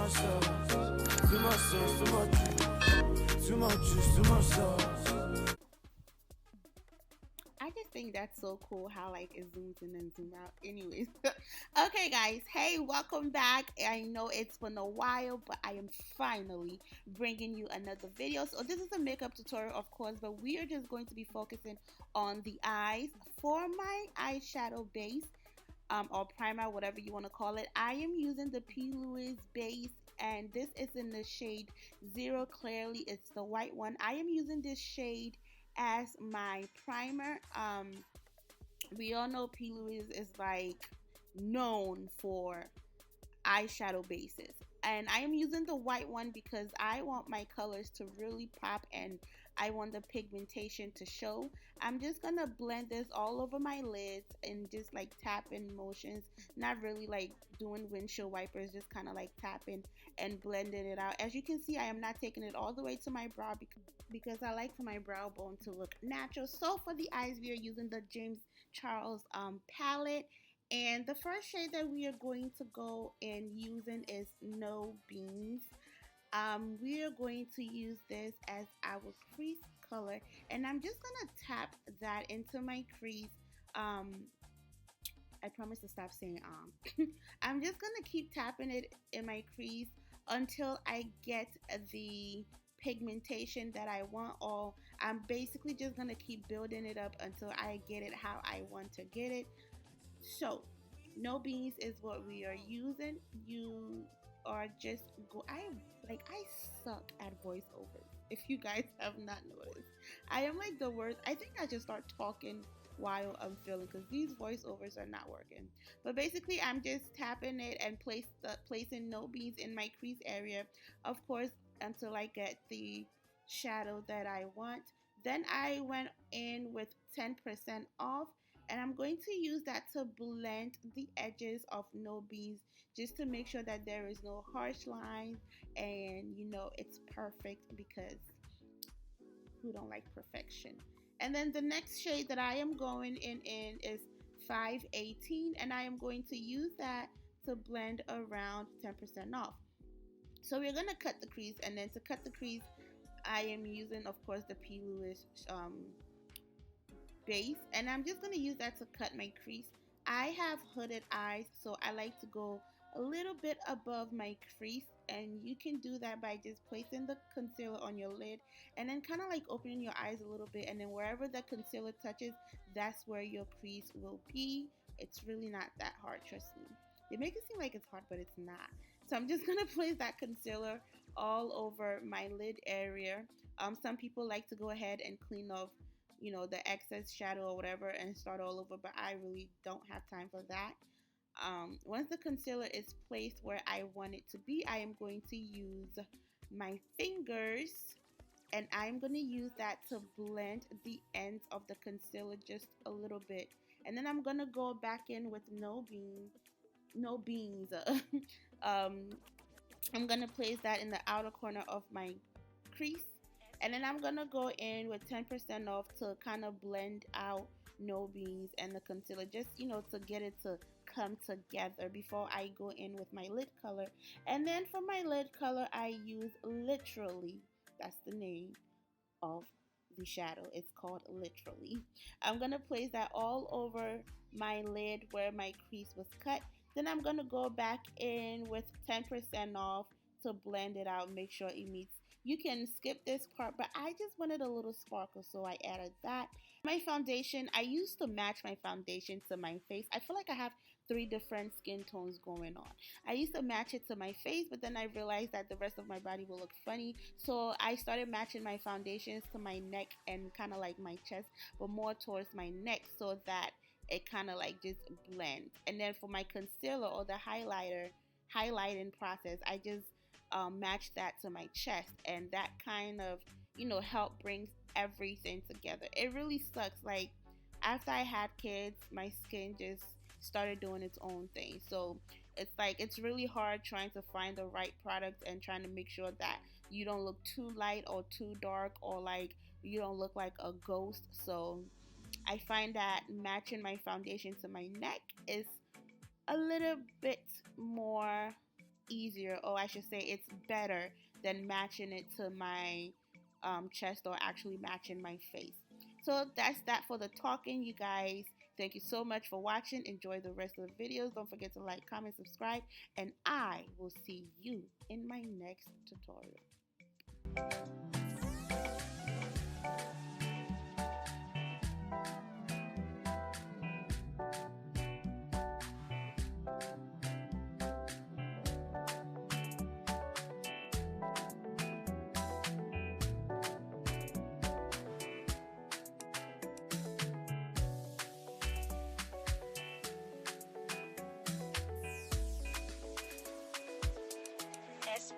much sauce. Too much sauce, too much juice. Too much juice, too much sauce. I just think that's so cool how like it zooms in and zooms out. Anyways, okay guys, hey, welcome back. I know it's been a while, but I am finally bringing you another video. So this is a makeup tutorial, of course, but we are just going to be focusing on the eyes for my eyeshadow base. Or primer, whatever you want to call it. I am using the 𝔓𝔯𝔢𝔡 base, and this is in the shade 0 Clearly. It's the white one. I am using this shade as my primer. We all know 𝔓𝔯𝔢𝔡 is like known for eyeshadow bases, and I am using the white one because I want my colors to really pop and I want the pigmentation to show. I'm just gonna blend this all over my lids and just like tapping motions, not really like doing windshield wipers, just kind of like tapping and blending it out. As you can see, I am not taking it all the way to my brow because I like for my brow bone to look natural. So for the eyes, we are using the James Charles palette. And the first shade that we are going to go in using is No Beans. We are going to use this as our crease color, and I'm just gonna tap that into my crease. I promise to stop saying I'm just gonna keep tapping it in my crease until I get the pigmentation that I want, or I'm basically just gonna keep building it up until I get it how I want to get it. So No Beans is what we are using. You are just I suck at voiceovers, if you guys have not noticed. I am like the worst. I think I just start talking while I'm filming because these voiceovers are not working. But basically I'm just tapping it and placing No Beans in my crease area, of course, until I get the shadow that I want. Then I went in with 10% off, and I'm going to use that to blend the edges of No Beans just to make sure that there is no harsh lines, and you know it's perfect because who don't like perfection. And then the next shade that I am going in is 518, and I am going to use that to blend around 10% off. So we're gonna cut the crease, and then to cut the crease I am using, of course, the 𝔓𝔯𝔢𝔡 base, and I'm just going to use that to cut my crease. I have hooded eyes, so I like to go a little bit above my crease, and you can do that by just placing the concealer on your lid and then kind of like opening your eyes a little bit, and then wherever the concealer touches, that's where your crease will be. It's really not that hard, trust me. They make it seem like it's hard, but it's not. So I'm just going to place that concealer all over my lid area. Some people like to go ahead and clean off, you know, the excess shadow or whatever and start all over, but I really don't have time for that. Once the concealer is placed where I want it to be, I am going to use my fingers, and I'm going to use that to blend the ends of the concealer just a little bit. And then I'm going to go back in with No Beans. I'm going to place that in the outer corner of my crease. And then I'm going to go in with 10% off to kind of blend out No Beans and the concealer, just, you know, to get it to come together before I go in with my lid color. And then for my lid color, I use Literally. That's the name of the shadow. It's called Literally. I'm going to place that all over my lid where my crease was cut. Then I'm going to go back in with 10% off to blend it out, make sure it meets. You can skip this part, but I just wanted a little sparkle, so I added that. My foundation, I used to match my foundation to my face. I feel like I have 3 different skin tones going on. I used to match it to my face, but then I realized that the rest of my body will look funny, so I started matching my foundations to my neck and kind of like my chest, but more towards my neck so that it kind of like just blends. And then for my concealer or the highlighting process, I just match that to my chest, and that kind of, you know, help brings everything together. It really sucks, like after I had kids, my skin just started doing its own thing. So it's like it's really hard trying to find the right product and trying to make sure that you don't look too light or too dark, or like you don't look like a ghost. So I find that matching my foundation to my neck is a little bit more easier, or I should say it's better than matching it to my chest or actually matching my face. So that's that for the talking, you guys. Thank you so much for watching. Enjoy the rest of the videos. Don't forget to like, comment, subscribe, and I will see you in my next tutorial.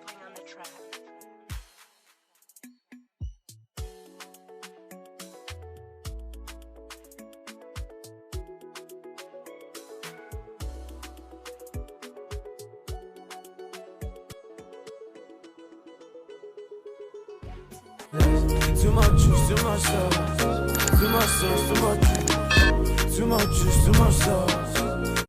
On the track. Too much juice, too much sauce. Too much sauce, too much juice. Too much juice, too much sauce.